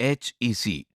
HEC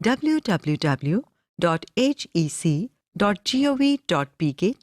www.hec.gov.pk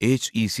HEC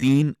3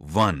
1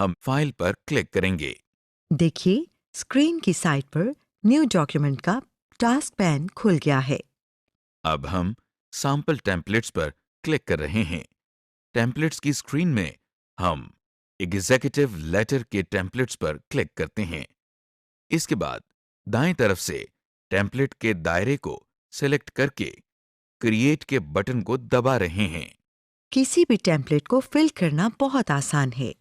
ہم file پر click کریں گے۔ دیکھیے اسکرین کی سائٹ پر نیو ڈاکیومنٹ کا ٹاسک پین کھل گیا ہے۔ اب ہم سیمپل ٹیمپلیٹس پر کلک کر رہے ہیں۔ ٹیمپلیٹس کی اسکرین میں ہم ایگزیکٹو لیٹر کے ٹیمپلیٹس پر کلک کرتے ہیں۔ اس کے بعد دائیں طرف سے ٹیمپلیٹ کے دائرے کو سلیکٹ کر کے کریٹ کے بٹن کو دبا رہے ہیں۔ کسی بھی ٹیمپلیٹ کو فل کرنا بہت آسان ہے۔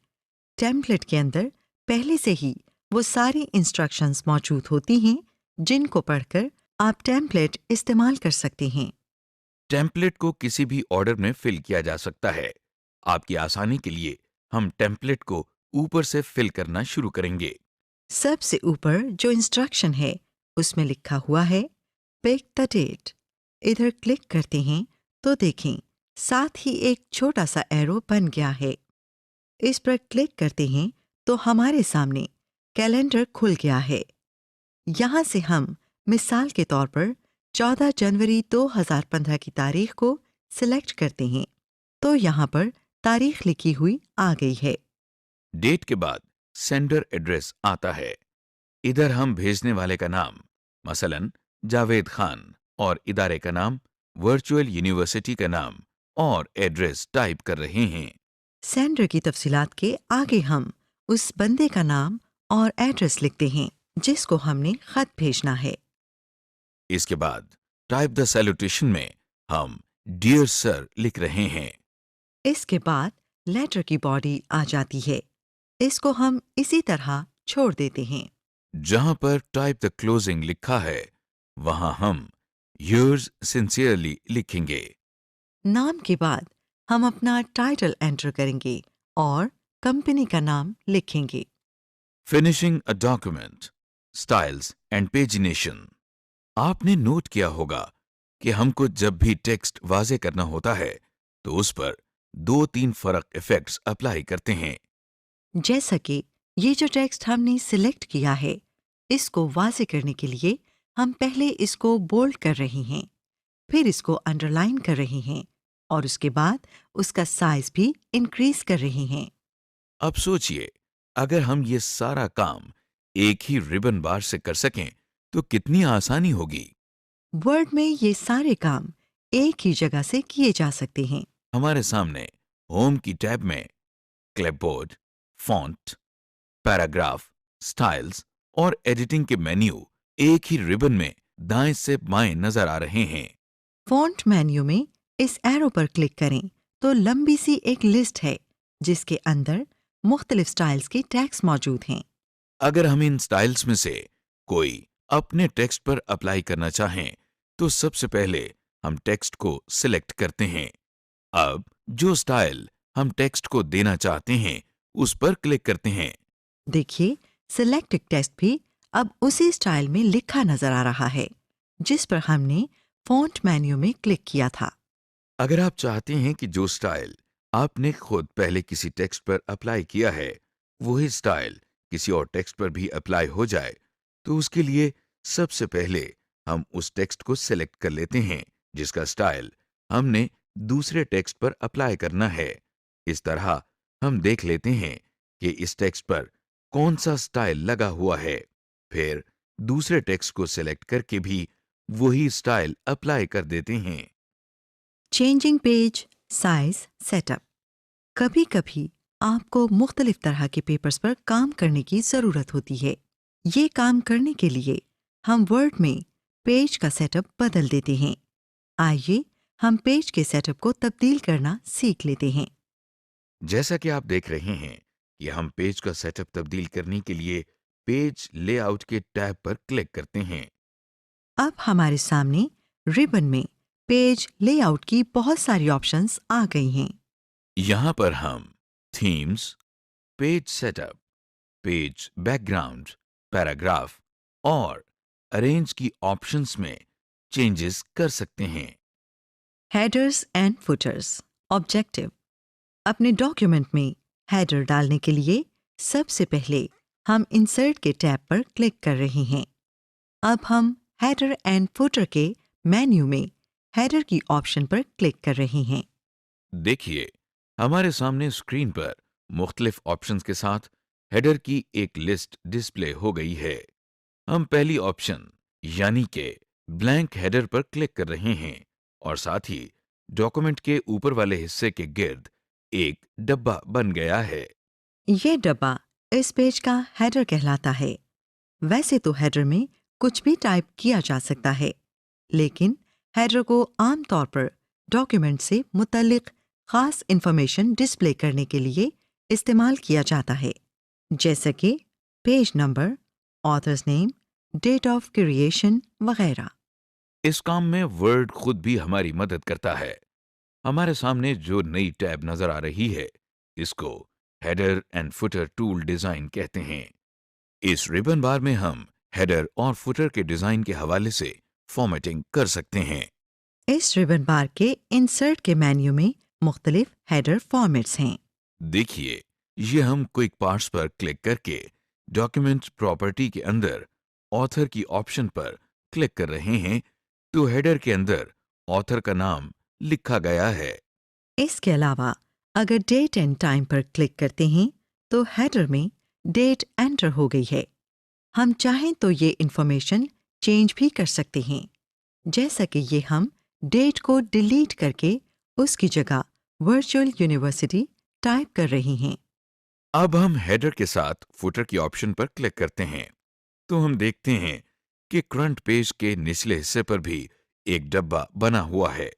ٹیمپلیٹ کے اندر پہلے سے ہی وہ ساری انسٹرکشنز موجود ہوتی ہیں جن کو پڑھ کر آپ ٹیمپلیٹ استعمال کر سکتے ہیں۔ ٹیمپلیٹ کو کسی بھی آرڈر میں فل کیا جا سکتا ہے۔ آپ کی آسانی کے لیے ہم ٹیمپلیٹ کو اوپر سے فل کرنا شروع کریں گے۔ سب سے اوپر جو انسٹرکشن ہے اس میں لکھا ہوا ہے پک دا ڈیٹ۔ ادھر کلک کرتے ہیں تو دیکھیں ساتھ ہی ایک چھوٹا سا ایرو بن گیا ہے۔ اس پر کلک کرتے ہیں تو ہمارے سامنے کیلنڈر کھل گیا ہے۔ یہاں سے ہم مثال کے طور پر 14 جنوری 2015 کی تاریخ کو سلیکٹ کرتے ہیں تو یہاں پر تاریخ لکھی ہوئی آ گئی ہے۔ ڈیٹ کے بعد سینڈر ایڈریس آتا ہے۔ ادھر ہم بھیجنے والے کا نام مثلاً جاوید خان اور ادارے کا نام ورچوئل یونیورسٹی کا نام اور ایڈریس ٹائپ کر رہے ہیں۔ سینڈر کی تفصیلات کے آگے ہم اس بندے کا نام اور ایڈریس لکھتے ہیں جس کو ہم نے خط بھیجنا ہے۔ اس کے بعد ٹائپ دا سیلوٹیشن میں ہم ڈیئر سر لکھ رہے ہیں۔ اس کے بعد لیٹر کی باڈی آ جاتی ہے۔ اس کو ہم اسی طرح چھوڑ دیتے ہیں۔ جہاں پر ٹائپ دا کلوزنگ لکھا ہے وہاں ہم یورز سنسیئرلی لکھیں گے۔ نام کے بعد ہم اپنا ٹائٹل انٹر کریں گے اور کمپنی کا نام لکھیں گے۔ Finishing a document, styles and pagination. آپ نے نوٹ کیا ہوگا کہ ہم کو جب بھی ٹیکسٹ واضح کرنا ہوتا ہے تو اس پر 2-3 فرق ایفیکٹس اپلائی کرتے ہیں۔ جیسا کہ یہ جو ٹیکسٹ ہم نے سلیکٹ کیا ہے اس کو واضح کرنے کے لیے ہم پہلے اس کو بولڈ کر رہے ہیں، پھر اس کو انڈر لائن کر رہے ہیں اور اس کے بعد اس کا سائز بھی انکریز کر رہے ہیں۔ اب سوچئے اگر ہم یہ سارا کام ایک ہی ربن بار سے کر سکیں تو کتنی آسانی ہوگی۔ ورڈ میں یہ سارے کام ایک ہی جگہ سے کیے جا سکتے ہیں۔ ہمارے سامنے ہوم کی ٹیب میں clip board, font, paragraph, styles اور ایڈیٹنگ کے مینیو ایک ہی ربن میں دائیں سے بائیں نظر آ رہے ہیں۔ فونٹ مینیو میں اس ایرو پر کلک کریں تو لمبی سی ایک لسٹ ہے جس کے اندر مختلف سٹائلز کے ٹیگز موجود ہیں۔ اگر ہم ان سٹائلز میں سے کوئی اپنے ٹیکسٹ پر اپلائی کرنا چاہیں تو سب سے پہلے ہم ٹیکسٹ کو سلیکٹ کرتے ہیں۔ اب جو سٹائل ہم ٹیکسٹ کو دینا چاہتے ہیں اس پر کلک کرتے ہیں۔ دیکھیے سلیکٹ ٹیکسٹ بھی اب اسی سٹائل میں لکھا نظر آ رہا ہے جس پر ہم نے فونٹ مینیو میں کلک کیا تھا۔ اگر آپ چاہتے ہیں کہ جو سٹائل آپ نے خود پہلے کسی ٹیکسٹ پر اپلائی کیا ہے وہی سٹائل کسی اور ٹیکسٹ پر بھی اپلائی ہو جائے تو اس کے لیے سب سے پہلے ہم اس ٹیکسٹ کو سلیکٹ کر لیتے ہیں جس کا سٹائل ہم نے دوسرے ٹیکسٹ پر اپلائی کرنا ہے۔ اس طرح ہم دیکھ لیتے ہیں کہ اس ٹیکسٹ پر کون سا سٹائل لگا ہوا ہے، پھر دوسرے ٹیکسٹ کو سلیکٹ کر کے بھی وہی سٹائل اپلائی کر دیتے ہیں۔ Changing page size set up. کبھی کبھی آپ کو مختلف طرح کے پیپرز پر کام کرنے کی ضرورت ہوتی ہے۔ یہ کام کرنے کے لیے ہم ورڈ میں پیج کا سیٹ اپ بدل دیتے ہیں۔ آئیے ہم پیج کے سیٹ اپ کو تبدیل کرنا سیکھ لیتے ہیں۔ جیسا کہ آپ دیکھ رہے ہیں کہ ہم پیج کا سیٹ اپ تبدیل کرنے کے لیے پیج لے آؤٹ کے ٹیب پر کلک کرتے ہیں۔ اب ہمارے سامنے ربن میں پیج لے آؤٹ کی بہت ساری آپشنز آ گئی ہیں۔ یہاں پر ہم themes, page set up, page background, paragraph اور ارینج کی آپشنز میں چینجز کر سکتے ہیں۔ Headers and footers objective. اپنے ڈاکیومنٹ میں ہیڈر ڈالنے کے لیے سب سے پہلے ہم انسرٹ کے ٹیب پر کلک کر رہے ہیں۔ اب ہم ہیڈر اینڈ فوٹر کے مینیو میں ہیڈر کی آپشن پر کلک کر رہے ہیں۔ دیکھیے ہمارے سامنے اسکرین پر مختلف آپشنز کے ساتھ ہیڈر کی ایک لسٹ ڈسپلے ہو گئی ہے۔ ہم پہلی آپشن یعنی کہ بلینک ہیڈر پر کلک کر رہے ہیں اور ساتھ ہی ڈاکومنٹ کے اوپر والے حصے کے گرد ایک ڈبہ بن گیا ہے۔ یہ ڈبہ اس پیج کا ہیڈر کہلاتا ہے۔ ویسے تو ہیڈر میں کچھ بھی ٹائپ کیا جا سکتا ہے، لیکن ہیڈر کو عام طور پر ڈاکیومنٹ سے متعلق خاص انفارمیشن ڈسپلے کرنے کے لیے استعمال کیا جاتا ہے، جیسا کہ page number, authors name, date of creation وغیرہ۔ اس کام میں ورڈ خود بھی ہماری مدد کرتا ہے۔ ہمارے سامنے جو نئی ٹیب نظر آ رہی ہے اس کو header and footer tool design کہتے ہیں۔ اس ریبن بار میں ہم ہیڈر اور فوٹر کے ڈیزائن کے حوالے سے فارمیٹنگ کر سکتے ہیں۔ اس ریبن بار کے انسرٹ کے مینیو میں مختلف ہیڈر فارمیٹس ہیں۔ دیکھیے، یہ ہم کوئک پارٹس پر کلک کر کے ڈاکیومنٹ پراپرٹی کے اندر آتھر کی آپشن پر کلک کر رہے ہیں تو ہیڈر کے اندر آتھر کا نام لکھا گیا ہے۔ اس کے علاوہ اگر ڈیٹ اینڈ ٹائم پر کلک کرتے ہیں تو ہیڈر میں ڈیٹ انٹر ہو گئی ہے۔ ہم چاہیں تو یہ انفارمیشن چینج بھی کر سکتے ہیں، جیسا کہ یہ ہم ڈیٹ کو ڈیلیٹ کر کے اس کی جگہ ورچوئل یونیورسٹی ٹائپ کر رہی ہیں۔ اب ہم ہیڈر کے ساتھ فوٹر کی آپشن پر کلک کرتے ہیں تو ہم دیکھتے ہیں کہ کرنٹ پیج کے نچلے حصے پر بھی ایک ڈبہ بنا ہوا ہے۔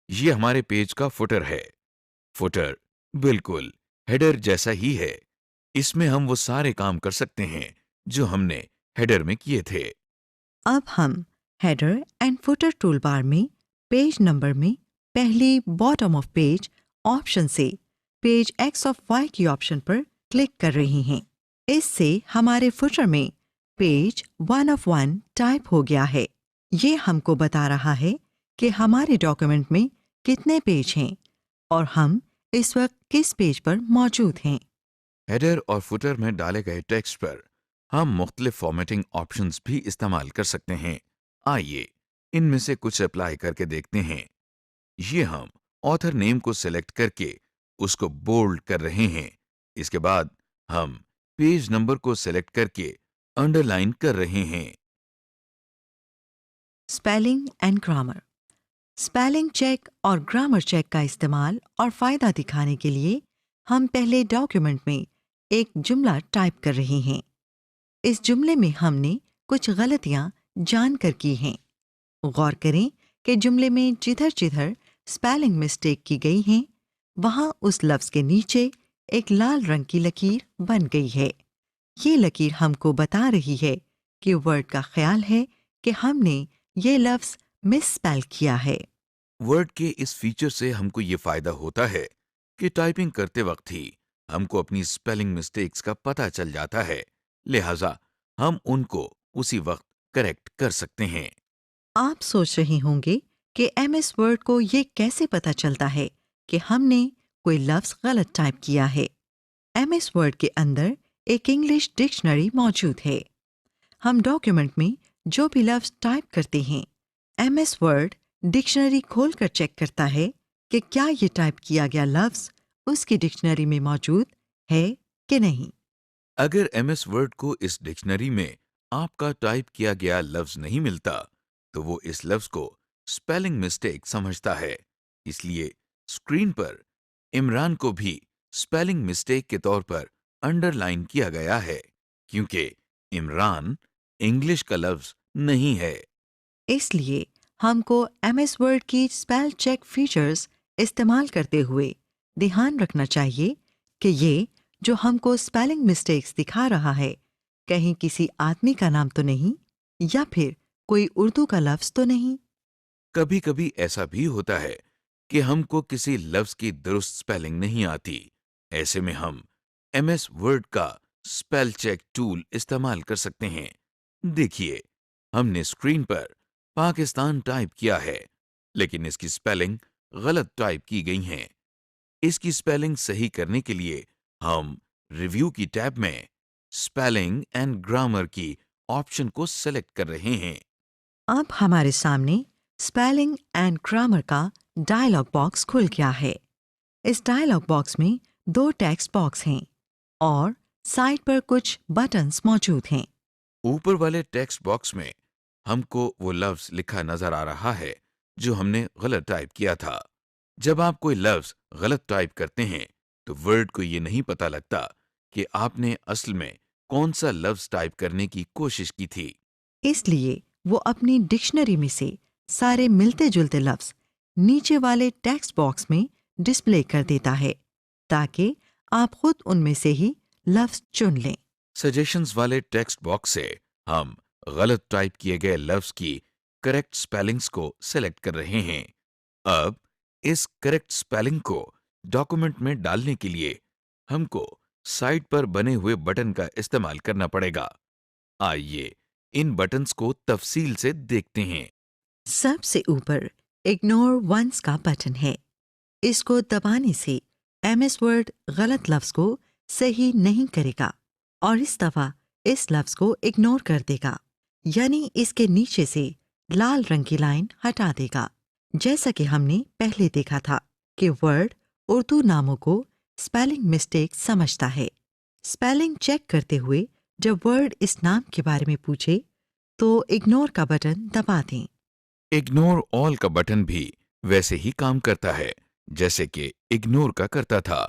یہ ہمارے پیج کا فوٹر ہے۔ فوٹر بالکل ہیڈر جیسا ہی ہے۔ اس میں ہم وہ سارے کام کر سکتے ہیں جو ہم نے ہیڈر میں کیے تھے۔ اب ہم ہیڈر اینڈ فوٹر ٹول بار میں پیج نمبر میں پہلی باٹم آف پیج آپشن سے پیج ایکس آف وائی کی آپشن پر کلک کر رہی ہیں۔ اس سے ہمارے فوٹر میں پیج 1 آف 1 ٹائپ ہو گیا ہے۔ یہ ہم کو بتا رہا ہے کہ ہمارے ڈاکیومنٹ میں کتنے پیج ہیں اور ہم اس وقت کس پیج پر موجود ہیں۔ ہیڈر اور فوٹر میں ڈالے گئے ٹیکسٹ پر ہم مختلف فارمیٹنگ آپشنز بھی استعمال کر سکتے ہیں۔ آئیے ان میں سے کچھ اپلائی کر کے دیکھتے ہیں۔ یہ ہم آتھر نیم کو سلیکٹ کر کے اس کو بولڈ کر رہے ہیں۔ اس کے بعد ہم پیج نمبر کو سلیکٹ کر کے انڈر لائن کر رہے ہیں۔ Spelling and grammar. Spelling check اور گرامر چیک کا استعمال اور فائدہ دکھانے کے لیے ہم پہلے ڈاکیومنٹ میں ایک جملہ ٹائپ کر رہے ہیں۔ اس جملے میں ہم نے کچھ غلطیاں جان کر کی ہیں۔ غور کریں کہ جملے میں جدھر جدھر اسپیلنگ مسٹیک کی گئی ہیں وہاں اس لفظ کے نیچے ایک لال رنگ کی لکیر بن گئی ہے۔ یہ لکیر ہم کو بتا رہی ہے کہ ورڈ کا خیال ہے کہ ہم نے یہ لفظ مس اسپیل کیا ہے۔ ورڈ کے اس فیچر سے ہم کو یہ فائدہ ہوتا ہے کہ ٹائپنگ کرتے وقت ہی ہم کو اپنی اسپیلنگ مسٹیکس کا پتہ چل جاتا ہے، لہٰذا ہم ان کو اسی وقت کریکٹ کر سکتے ہیں۔ آپ سوچ رہے ہوں گے کہ ایم ایس ورڈ کو یہ کیسے پتہ چلتا ہے کہ ہم نے کوئی لفظ غلط ٹائپ کیا ہے۔ ایم ایس ورڈ کے اندر ایک انگلش ڈکشنری موجود ہے۔ ہم ڈاکیومنٹ میں جو بھی لفظ ٹائپ کرتے ہیں ایم ایس ورڈ ڈکشنری کھول کر چیک کرتا ہے کہ کیا یہ ٹائپ کیا گیا لفظ اس کی ڈکشنری میں موجود ہے کہ نہیں۔ اگر ایم ایس ورڈ کو اس ڈکشنری میں آپ کا ٹائپ کیا گیا لفظ نہیں ملتا تو وہ اس لفظ کو اسپیلنگ مسٹیک سمجھتا ہے۔ اس لیے اسکرین پر عمران کو بھی اسپیلنگ مسٹیک کے طور پر انڈر لائن کیا گیا ہے کیونکہ عمران انگلش کا لفظ نہیں ہے۔ اس لیے ہم کو ایم ایس ورڈ کی اسپیل چیک فیچرز استعمال کرتے ہوئے دھیان رکھنا چاہیے کہ یہ جو ہم کو اسپیلنگ مسٹیکس دکھا رہا ہے کہیں کسی آدمی کا نام تو نہیں یا پھر کوئی اردو کا لفظ تو نہیں۔ کبھی کبھی ایسا بھی ہوتا ہے کہ ہم کو کسی لفظ کی درست اسپیلنگ نہیں آتی۔ ایسے میں ہم ایم ایس ورڈ کا اسپیل چیک ٹول استعمال کر سکتے ہیں۔ دیکھیے، ہم نے اسکرین پر پاکستان ٹائپ کیا ہے لیکن اس کی اسپیلنگ غلط ٹائپ کی گئی ہیں۔ اس کی اسپیلنگ صحیح کرنے کے لیے ہم ریویو کی ٹیب میں اسپیلنگ اینڈ گرامر کی آپشن کو سلیکٹ کر رہے ہیں۔ اب ہمارے سامنے اسپیلنگ اینڈ گرامر کا ڈائلاگ باکس کھل گیا ہے۔ اس ڈائلاگ باکس میں 2 ٹیکسٹ باکس ہیں۔ اور سائڈ پر کچھ بٹنز موجود ہیں۔ اوپر والے ٹیکسٹ باکس میں ہم کو وہ لفظ لکھا نظر آ رہا ہے جو ہم نے غلط ٹائپ کیا تھا۔ جب آپ کوئی لفظ غلط ٹائپ کرتے ہیں تو ورڈ کو یہ نہیں پتہ لگتا کہ آپ نے اصل میں کون سا لفظ ٹائپ کرنے کی کوشش کی تھی۔ اس لیے وہ اپنی ڈکشنری میں سے سارے ملتے جلتے لفظ نیچے والے ٹیکسٹ باکس میں ڈسپلے کر دیتا ہے تاکہ آپ خود ان میں سے ہی لفظ چن لیں۔ سجیشنز والے ٹیکسٹ باکس سے ہم غلط ٹائپ کیے گئے لفظ کی کریکٹ سپیلنگز کو سلیکٹ کر رہے ہیں۔ اب اس کریکٹ سپیلنگ کو ڈاکومنٹ میں ڈالنے کے لیے ہم کو سائٹ پر بنے ہوئے بٹن کا استعمال کرنا پڑے گا۔ آئیے ان بٹنز کو تفصیل سے دیکھتے ہیں۔ سب سے اوپر اگنور ونس کا بٹن ہے۔ اس کو دبانے سے ایم ایس ورڈ غلط لفظ کو صحیح نہیں کرے گا اور اس دفعہ اس لفظ کو اگنور کر دے گا، یعنی اس کے نیچے سے لال رنگ کی لائن ہٹا دے گا۔ جیسا کہ ہم نے پہلے دیکھا تھا کہ ورڈ اردو ناموں کو اسپیلنگ مسٹیک سمجھتا ہے۔ اسپیلنگ چیک کرتے ہوئے جب ورڈ اس نام کے بارے میں پوچھے تو اگنور کا بٹن دبا دیں۔ اگنور آل کا بٹن بھی ویسے ہی کام کرتا ہے جیسے کہ اگنور کا کرتا تھا۔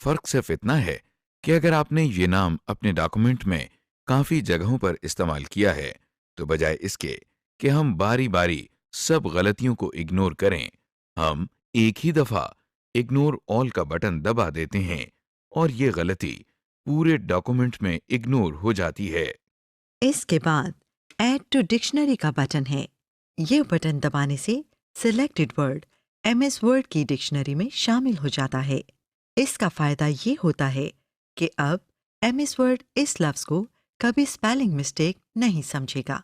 فرق صرف اتنا ہے کہ اگر آپ نے یہ نام اپنے ڈاکومنٹ میں کافی جگہوں پر استعمال کیا ہے تو بجائے اس کے کہ ہم باری باری سب غلطیوں کو اگنور کریں، ہم ایک ہی دفعہ اگنور آل کا بٹن دبا دیتے ہیں اور یہ غلطی پورے ڈاکومنٹ میں اگنور ہو جاتی ہے۔ اس کے بعد ایڈ ٹو ڈکشنری کا بٹن ہے۔ یہ بٹن دبانے سے selected word M S word کی ڈکشنری میں شامل ہو جاتا ہے۔ اس کا فائدہ یہ ہوتا ہے کہ اب ایم ایس ورڈ اس لفظ کو کبھی اسپیلنگ مسٹیک نہیں سمجھے گا۔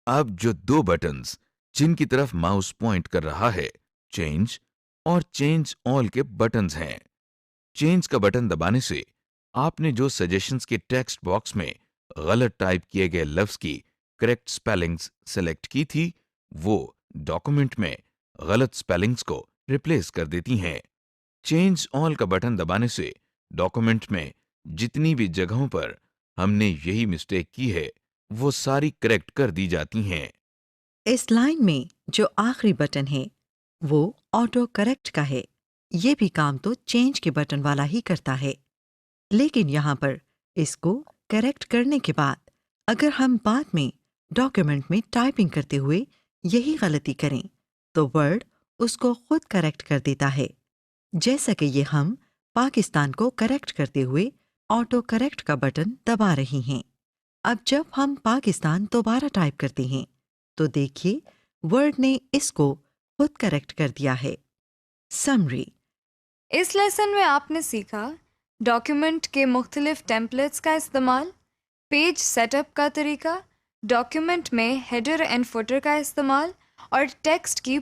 اب جو دو بٹنز جن کی طرف ماؤس پوائنٹ کر رہا ہے، چینج اور چینج آل کے بٹنز ہیں۔ چینج کا بٹن دبانے سے آپ نے جو سجیشنز کے ٹیکسٹ باکس میں غلط ٹائپ کیے گئے لفظ کی کریکٹ سپیلنگز سلیکٹ کی تھی وہ ڈاکومنٹ میں غلط سپیلنگز کو ریپلیس کر دیتی ہیں۔ چینج آل کا بٹن دبانے سے ڈاکومنٹ میں جتنی بھی جگہوں پر ہم نے یہی مسٹیک کی ہے وہ ساری کریکٹ کر دی جاتی ہیں۔ اس لائن میں جو آخری بٹن ہے وہ آٹو کریکٹ کا ہے۔ یہ بھی کام تو چینج کے بٹن والا ہی کرتا ہے، لیکن یہاں پر اس کو کریکٹ کرنے کے بعد اگر ہم بعد میں ڈاکیومنٹ میں ٹائپنگ کرتے ہوئے یہی غلطی کریں تو ورڈ اس کو خود کریکٹ کر دیتا ہے، جیسا کہ یہ ہم پاکستان کو کریکٹ کرتے ہوئے آٹو کریکٹ کا بٹن دبا رہی ہیں۔ اب جب ہم پاکستان دوبارہ ٹائپ کرتے ہیں تو دیکھیے ورڈ نے اس کو خود کریکٹ کر دیا ہے۔ سمری: اس لیسن میں آپ نے سیکھا ڈاکیومنٹ کے مختلف ٹیمپلیٹس کا استعمال، پیج سیٹ اپ کا طریقہ، ڈاکیومنٹ میں ہیڈر اینڈ فوٹر کا استعمال اور ٹیکسٹ کی